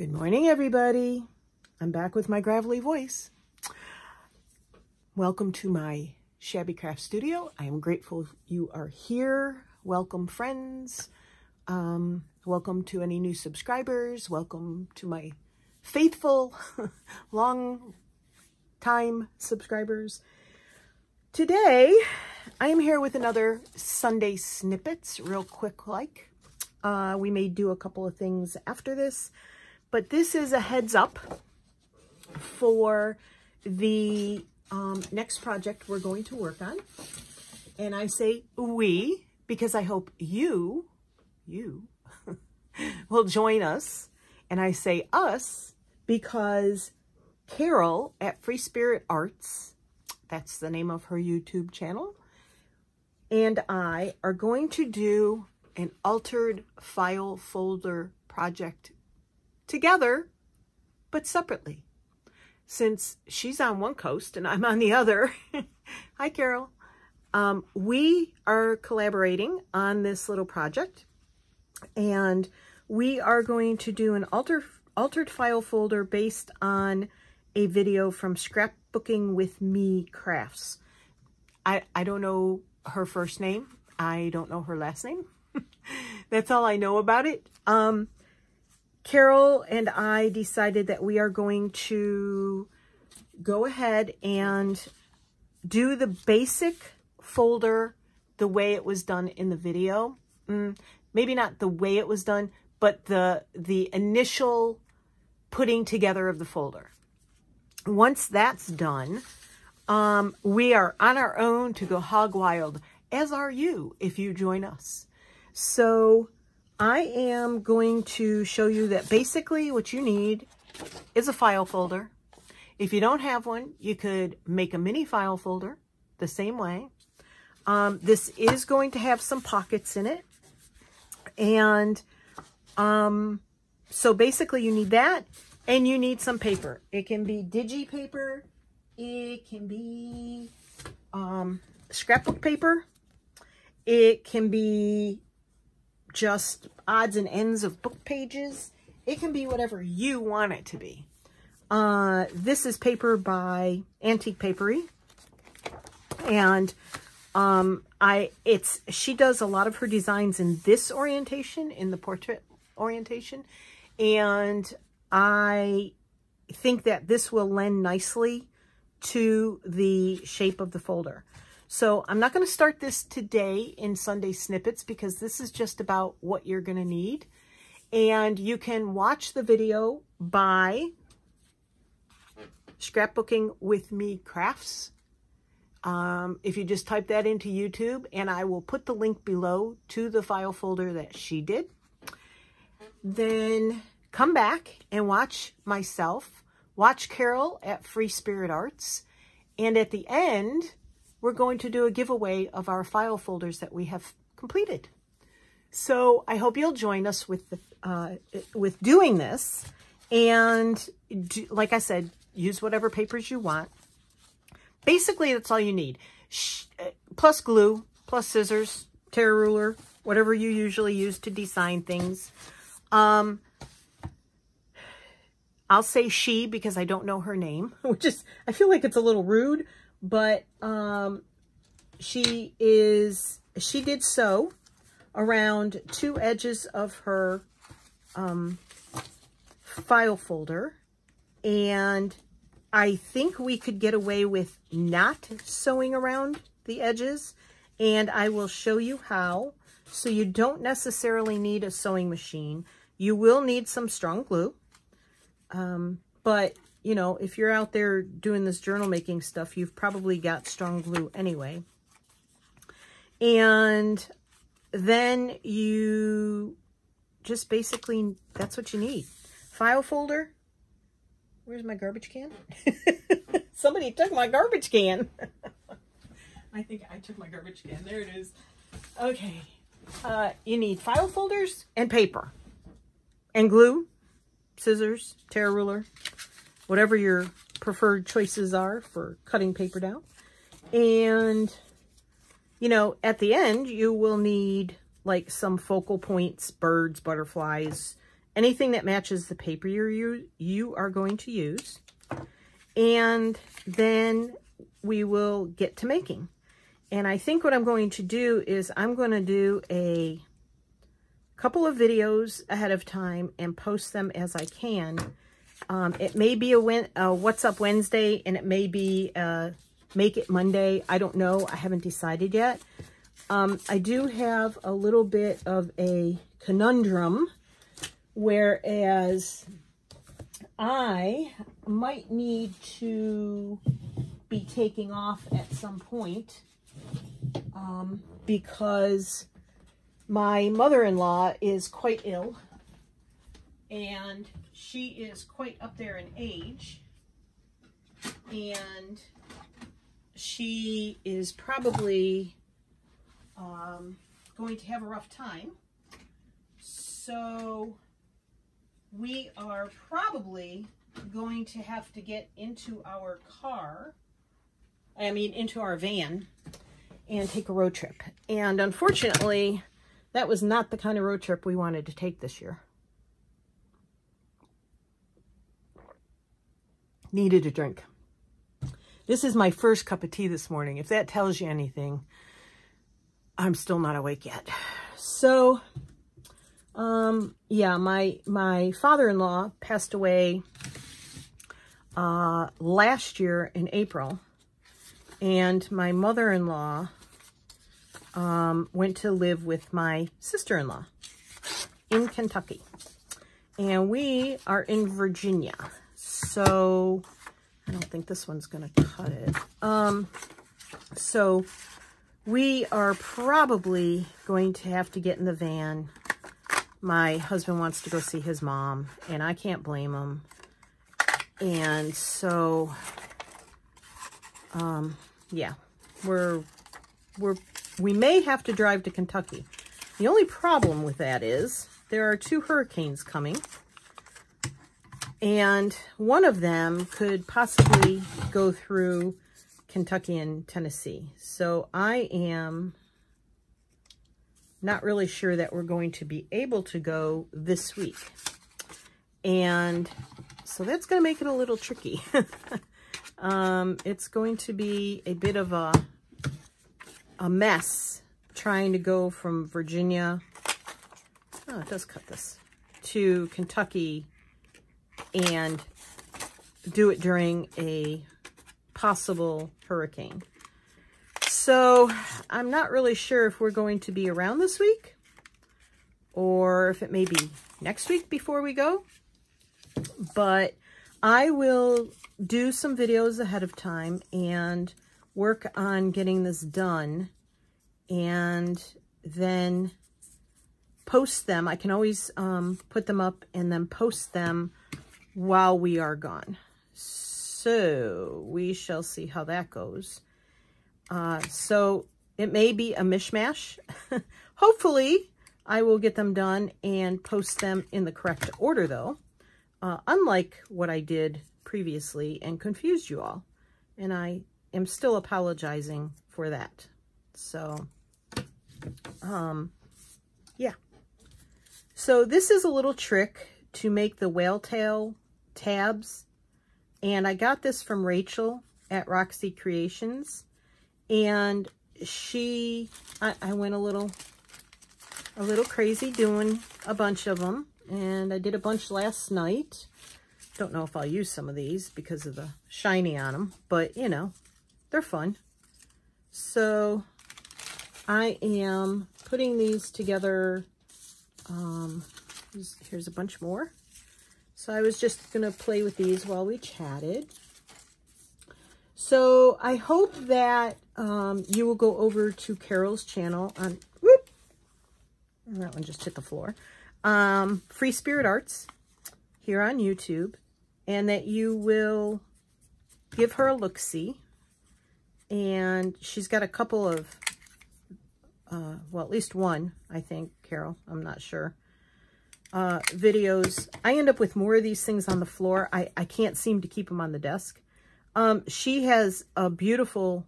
Good morning, everybody. I'm back with my gravelly voice. Welcome to my Shabby Craft Studio. I am grateful you are here. Welcome, friends. Welcome to any new subscribers. Welcome to my faithful, long-time subscribers. Today, I am here with another Sunday Snippets, real quick like. We may do a couple of things after this, but this is a heads up for the next project we're going to work on. And I say we because I hope you will join us. And I say us because Carol at Free Spirit Arts, that's the name of her YouTube channel, and I are going to do an altered file folder project together, but separately. Since she's on one coast and I'm on the other. Hi, Carol. We are collaborating on this little project, and we are going to do an altered file folder based on a video from Scrapbooking with Me Crafts. I don't know her first name. I don't know her last name. That's all I know about it. Carol and I decided that we are going to go ahead and do the basic folder the way it was done in the video. Maybe not the way it was done, but the initial putting together of the folder. Once that's done, we are on our own to go hog wild, as are you if you join us. So I am going to show you that basically what you need is a file folder. If you don't have one, you could make a mini file folder the same way. This is going to have some pockets in it. And so basically you need that, and you need some paper. It can be digi paper. It can be scrapbook paper. It can be just odds and ends of book pages. It can be whatever you want it to be. This is paper by Antique Papery, and she does a lot of her designs in this orientation, in the portrait orientation, and I think that this will lend nicely to the shape of the folder. So I'm not going to start this today in Sunday Snippets because this is just about what you're going to need. And you can watch the video by Scrapbooking with Me Crafts. If you just type that into YouTube, and I will put the link below to the file folder that she did. Then come back and watch myself, watch Carol at Free Spirit Arts, and at the end, we're going to do a giveaway of our file folders that we have completed. So I hope you'll join us with doing this. And like I said, use whatever papers you want. Basically, that's all you need. Plus glue, plus scissors, tear ruler, whatever you usually use to design things. I'll say she because I don't know her name, which is, I feel like it's a little rude. But she did sew around two edges of her file folder, and I think we could get away with not sewing around the edges, and I will show you how. So you don't necessarily need a sewing machine. You will need some strong glue, but you know, if you're out there doing this journal making stuff, you've probably got strong glue anyway. And then you just basically, that's what you need. File folder. Where's my garbage can? Somebody took my garbage can. I think I took my garbage can. There it is. Okay. You need file folders and paper and glue, scissors, tear ruler, whatever your preferred choices are for cutting paper down. And, you know, at the end, you will need like some focal points, birds, butterflies, anything that matches the paper you are going to use. And then we will get to making. And I think what I'm going to do is I'm going to do a couple of videos ahead of time and post them as I can. It may be a What's Up Wednesday, and it may be Make It Monday. I don't know. I haven't decided yet. I do have a little bit of a conundrum, whereas I might need to be taking off at some point because my mother-in-law is quite ill, and she is quite up there in age, and she is probably going to have a rough time. So we are probably going to have to get into our car, into our van, and take a road trip. And unfortunately, that was not the kind of road trip we wanted to take this year. Needed a drink. This is my first cup of tea this morning. If that tells you anything, I'm still not awake yet. So, yeah, my father-in-law passed away last year in April, and my mother-in-law went to live with my sister-in-law in Kentucky, and we are in Virginia. So I don't think this one's gonna cut it. So we are probably going to have to get in the van. My husband wants to go see his mom, and I can't blame him. And so, yeah, we may have to drive to Kentucky. The only problem with that is there are 2 hurricanes coming, and one of them could possibly go through Kentucky and Tennessee. So I am not really sure that we're going to be able to go this week. And so that's going to make it a little tricky. It's going to be a bit of a mess trying to go from Virginia, oh, it does cut this, to Kentucky and do it during a possible hurricane. So I'm not really sure if we're going to be around this week or if it may be next week before we go. But I will do some videos ahead of time and work on getting this done and then post them. I can always put them up and then post them while we are gone. So we shall see how that goes. So it may be a mishmash. Hopefully I will get them done and post them in the correct order though. Unlike what I did previously and confused you all. And I am still apologizing for that. So, yeah. So this is a little trick to make the whale tail tabs. And I got this from Rachel at Roxy Creations. And I went a little crazy doing a bunch of them. And I did a bunch last night. Don't know if I'll use some of these because of the shiny on them. But, you know, they're fun. So, I am putting these together. Here's a bunch more. So, I was just going to play with these while we chatted. So, I hope that you will go over to Carol's channel on... Whoop! That one just hit the floor. Free Spirit Arts here on YouTube, and that you will give her a look-see. And she's got a couple of, well, at least one, I think, Carol, I'm not sure, videos. I end up with more of these things on the floor. I can't seem to keep them on the desk. She has a beautiful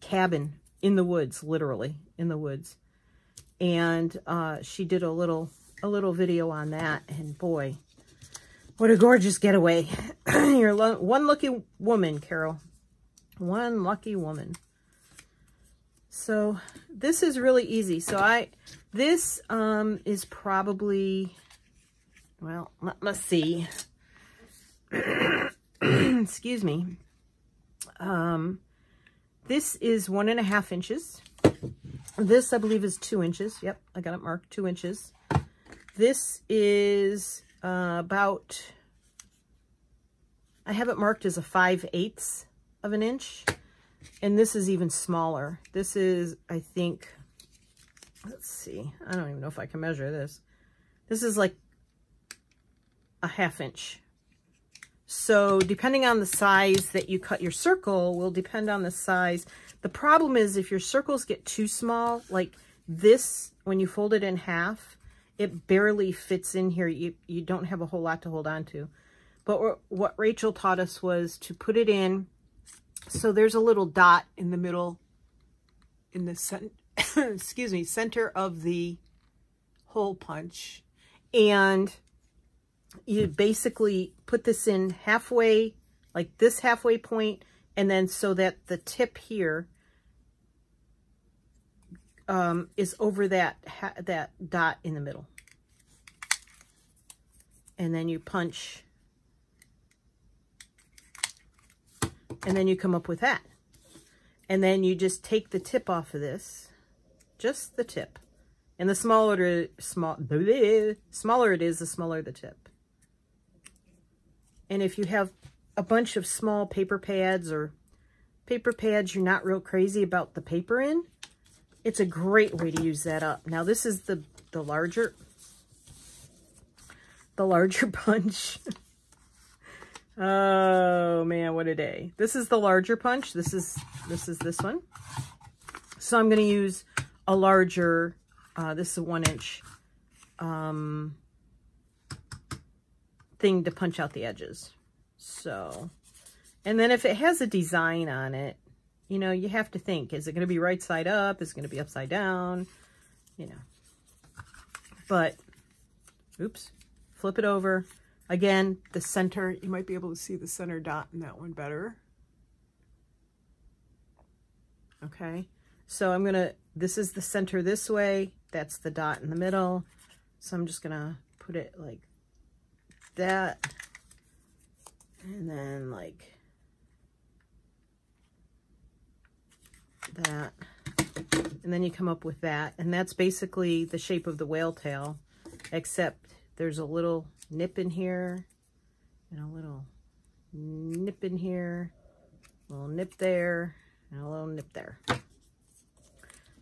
cabin in the woods, literally in the woods. And she did a little a little video on that, and boy, what a gorgeous getaway. You're one lucky woman, Carol. One lucky woman. So this is really easy. So this is probably, well, let's see. Excuse me. This is 1.5 inches. This, I believe, is 2 inches. Yep, I got it marked, 2 inches. This is about, I have it marked as a 5/8 of an inch. And this is even smaller. This is, I think, let's see. I don't even know if I can measure this. This is like a 1/2 inch. So depending on the size that you cut your circle will depend on the size. The problem is if your circles get too small, like this, when you fold it in half, it barely fits in here. You don't have a whole lot to hold on to. But what Rachel taught us was to put it in. So there's a little dot in the middle, in the excuse me, center of the hole punch. And you basically put this in halfway, like this halfway point, and then so that the tip here is over that dot in the middle. And then you punch, and then you come up with that. And then you just take the tip off of this, just the tip. And the smaller it is, the smaller the tip. And if you have a bunch of small paper pads or paper pads you're not real crazy about the paper in, it's a great way to use that up. Now this is the larger punch. Oh man, what a day. This is the larger punch. This is this one. So I'm going to use a larger, this is a 1 inch thing to punch out the edges. So, and then if it has a design on it, you know, you have to think, is it going to be right side up? Is it going to be upside down? You know, but, oops, flip it over. Again, the center, you might be able to see the center dot in that one better. Okay, so I'm going to, this is the center this way. That's the dot in the middle. So I'm just going to put it like that. And then like that. And then you come up with that. And that's basically the shape of the whale tail, except there's a little nip in here and a little nip in here, a little nip there, and a little nip there.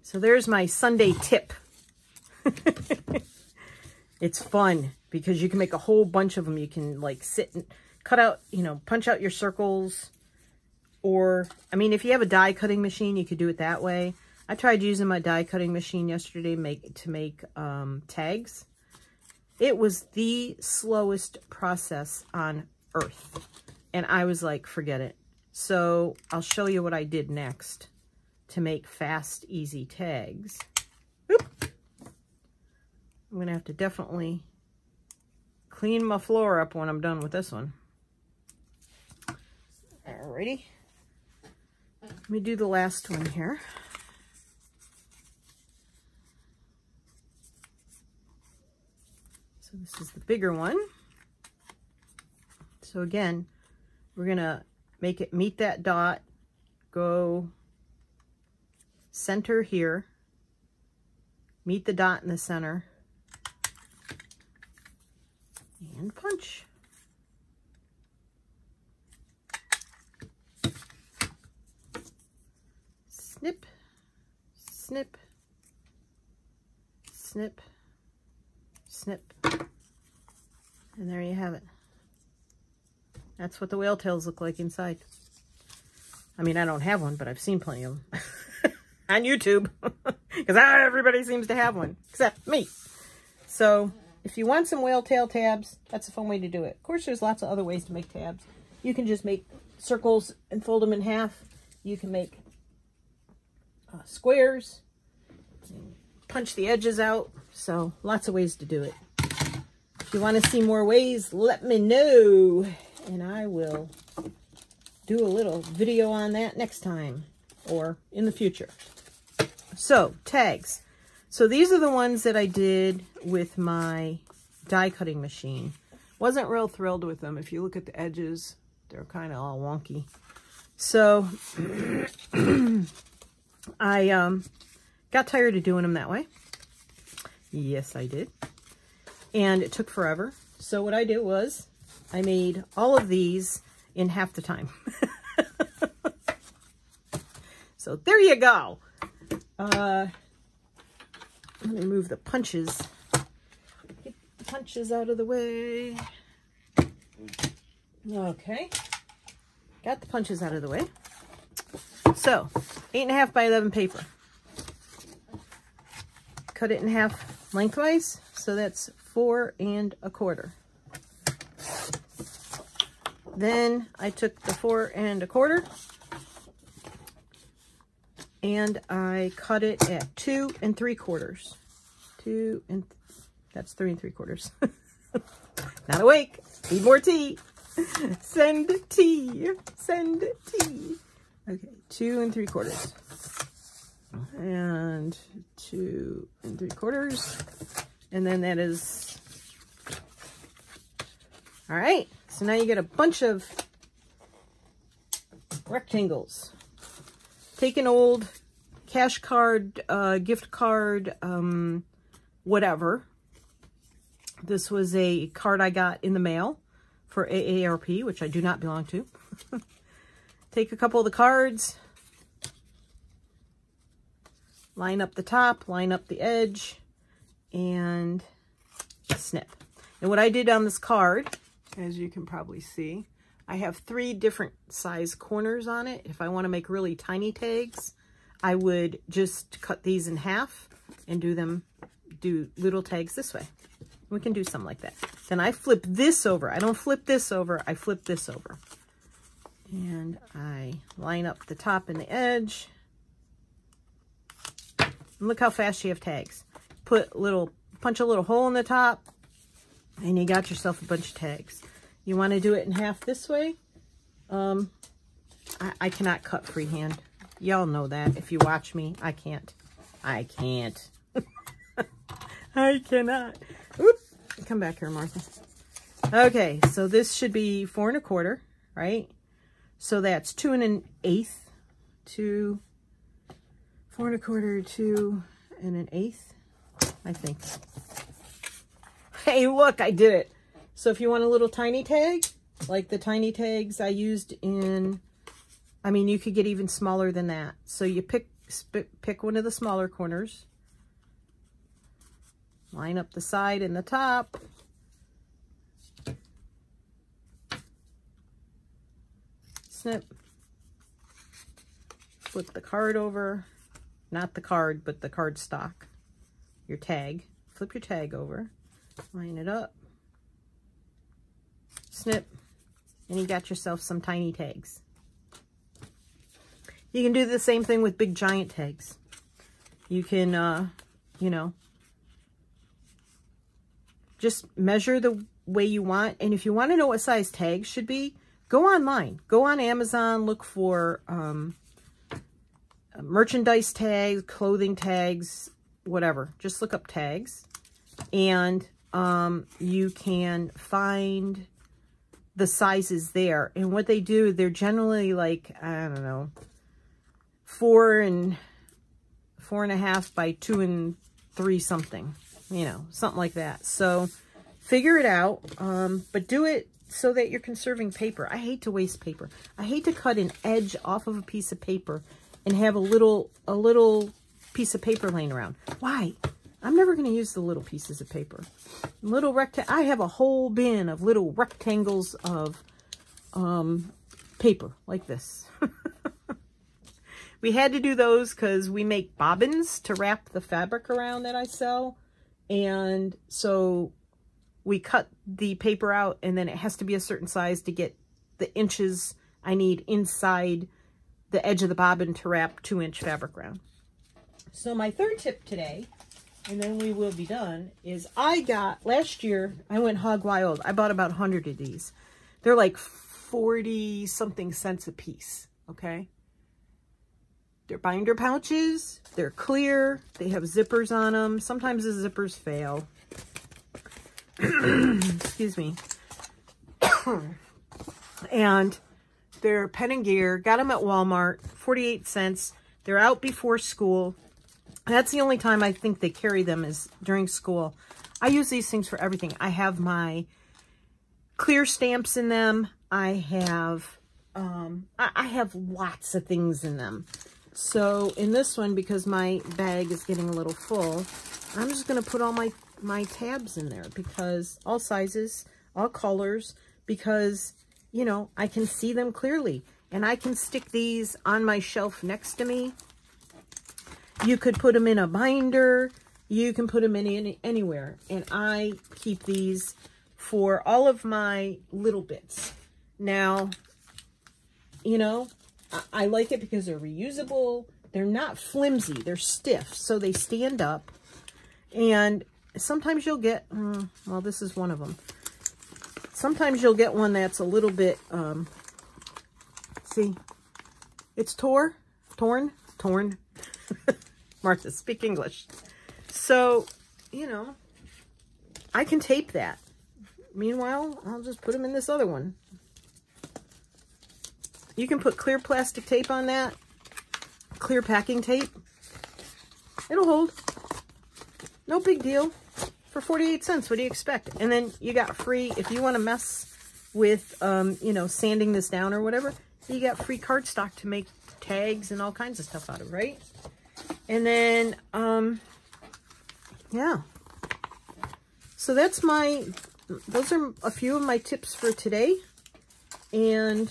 So there's my Sunday tip. It's fun because you can make a whole bunch of them. You can like sit and cut out, you know, punch out your circles. Or, I mean, if you have a die cutting machine, you could do it that way. I tried using my die cutting machine yesterday to make tags. It was the slowest process on earth. And I was like, forget it. So I'll show you what I did next to make fast, easy tags. Oop. I'm going to have to definitely clean my floor up when I'm done with this one. Alrighty. Let me do the last one here. So this is the bigger one. So again, we're going to make it meet that dot, go center here, meet the dot in the center, and punch. Snip, snip, snip, snip. And there you have it. That's what the whale tails look like inside. I mean, I don't have one, but I've seen plenty of them on YouTube because everybody seems to have one except me. So if you want some whale tail tabs, that's a fun way to do it. Of course, there's lots of other ways to make tabs. You can just make circles and fold them in half. You can make squares, punch the edges out. So lots of ways to do it. If you want to see more ways, let me know, and I will do a little video on that next time or in the future. So, tags. So these are the ones that I did with my die cutting machine. Wasn't real thrilled with them. If you look at the edges, they're kind of all wonky. So I got tired of doing them that way. Yes, I did. And it took forever. So what I did was I made all of these in half the time. So there you go. Let me move the punches. Get the punches out of the way. Okay. Got the punches out of the way. So, 8.5 by 11 paper. Cut it in half lengthwise. So that's 4 1/4. Then I took the 4 1/4 and I cut it at 2 3/4. That's 3 3/4. Not awake. Need more tea. Send tea. Send tea. Okay, 2 3/4. And 2 3/4. And then that is... All right. So now you get a bunch of rectangles. Take an old cash card, gift card, whatever. This was a card I got in the mail for AARP, which I do not belong to. Take a couple of the cards, line up the top, line up the edge, and snip. And what I did on this card, as you can probably see, I have 3 different size corners on it. If I want to make really tiny tags, I would just cut these in half and do little tags this way. We can do something like that. Then I flip this over. I don't flip this over. I flip this over. And I line up the top and the edge. And look how fast you have tags. Punch a little hole in the top, and you got yourself a bunch of tags. You want to do it in half this way. I cannot cut freehand. Y'all know that. If you watch me, I can't. I can't. I cannot. Oop. Come back here, Martha. Okay, so this should be 4 1/4, right? So that's 2 1/8. 4 1/4, 2 1/8, I think. Hey, look, I did it. So if you want a little tiny tag, like the tiny tags I used in, I mean, you could get even smaller than that. So you pick one of the smaller corners, line up the side and the top, snip, flip the card over, not the card, but the card stock, your tag, flip your tag over, line it up, snip, and you got yourself some tiny tags. You can do the same thing with big giant tags. You can, you know, just measure the way you want. And if you want to know what size tags should be, go online. Go on Amazon, look for merchandise tags, clothing tags, whatever. Just look up tags. And you can find the sizes there. And what they do, they're generally like, I don't know, 4 1/2 by 2 3 something, you know, something like that. So figure it out, but do it so that you're conserving paper. I hate to waste paper. I hate to cut an edge off of a piece of paper and have a little piece of paper laying around. Why? I'm never going to use the little pieces of paper. I have a whole bin of little rectangles of paper like this. We had to do those because we make bobbins to wrap the fabric around that I sell. And so we cut the paper out, and then it has to be a certain size to get the inches I need inside the edge of the bobbin to wrap 2-inch fabric around. So my third tip today and then we will be done, is I got, last year, I went hog wild. I bought about 100 of these. They're like 40 something cents a piece, okay? They're binder pouches. They're clear. They have zippers on them. Sometimes the zippers fail. Excuse me. And they're Pen and Gear. Got them at Walmart. 48 cents. They're out before school. That's the only time I think they carry them is during school. I use these things for everything. I have my clear stamps in them. I have lots of things in them. So in this one, because my bag is getting a little full, I'm just going to put all my tabs in there, because all sizes, all colors, because, you know, I can see them clearly. And I can stick these on my shelf next to me. You could put them in a binder. You can put them in anywhere. And I keep these for all of my little bits. Now, you know, I like it because they're reusable. They're not flimsy. They're stiff, so they stand up. And sometimes you'll get, well, this is one of them. Sometimes you'll get one that's a little bit, see, it's torn. Martha, speak English. So, you know, I can tape that. Meanwhile, I'll just put them in this other one. You can put clear plastic tape on that. Clear packing tape. It'll hold. No big deal. For 48 cents, what do you expect? And then you got free, if you want to mess with, you know, sanding this down or whatever, you got free cardstock to make tags and all kinds of stuff out of, right? And then, yeah. So that's those are a few of my tips for today. And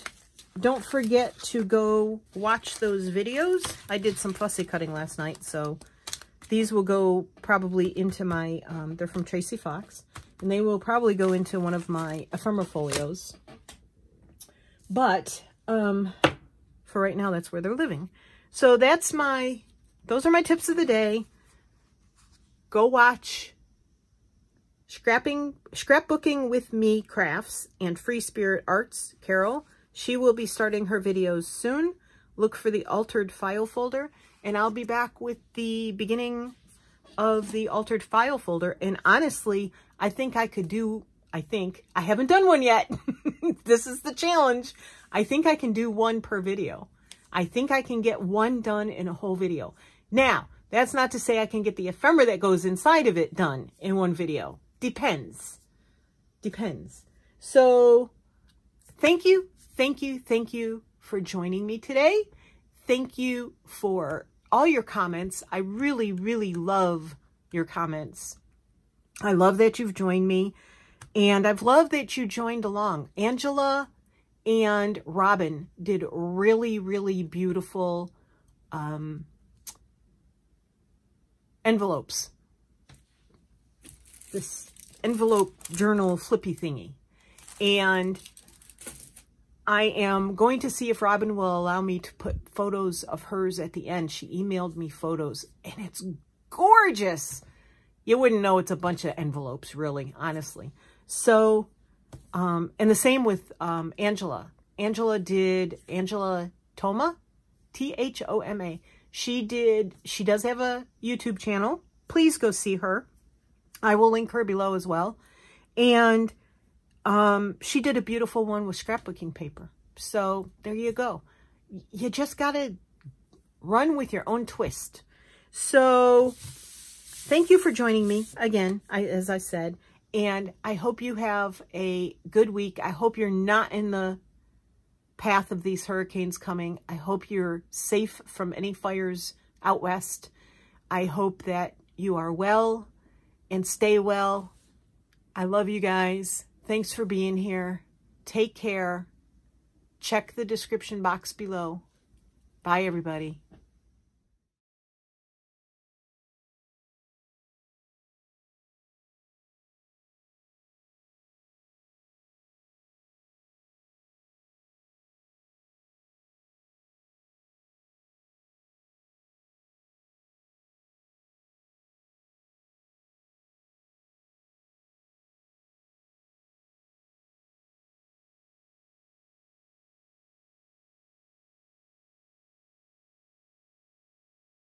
don't forget to go watch those videos. I did some fussy cutting last night, so these will go probably into my, they're from Tracy Fox, and they will probably go into one of my ephemera folios. But for right now, that's where they're living. So those are my tips of the day. Go watch Scrapbooking with Me Crafts and Free Spirit Arts, Carol. She will be starting her videos soon. Look for the altered file folder, and I'll be back with the beginning of the altered file folder. And honestly, I haven't done one yet. This is the challenge. I think I can do one per video. I think I can get one done in a whole video. Now, that's not to say I can get the ephemera that goes inside of it done in one video. Depends. So, thank you for joining me today. Thank you for all your comments. I really, really love your comments. I love that you've joined me, and I've loved that you joined along. Angela and Robin did really, really beautiful envelopes. This envelope journal flippy thingy. And I am going to see if Robin will allow me to put photos of hers at the end. She emailed me photos, and it's gorgeous. You wouldn't know it's a bunch of envelopes, really, honestly. So, and the same with Angela. Angela Thoma, Thoma. She does have a YouTube channel. Please go see her. I will link her below as well. And she did a beautiful one with scrapbooking paper. So there you go. You just got to run with your own twist. So thank you for joining me again, as I said. And I hope you have a good week. I hope you're not in the path of these hurricanes coming. I hope you're safe from any fires out west. I hope that you are well and stay well. I love you guys. Thanks for being here. Take care. Check the description box below. Bye, everybody.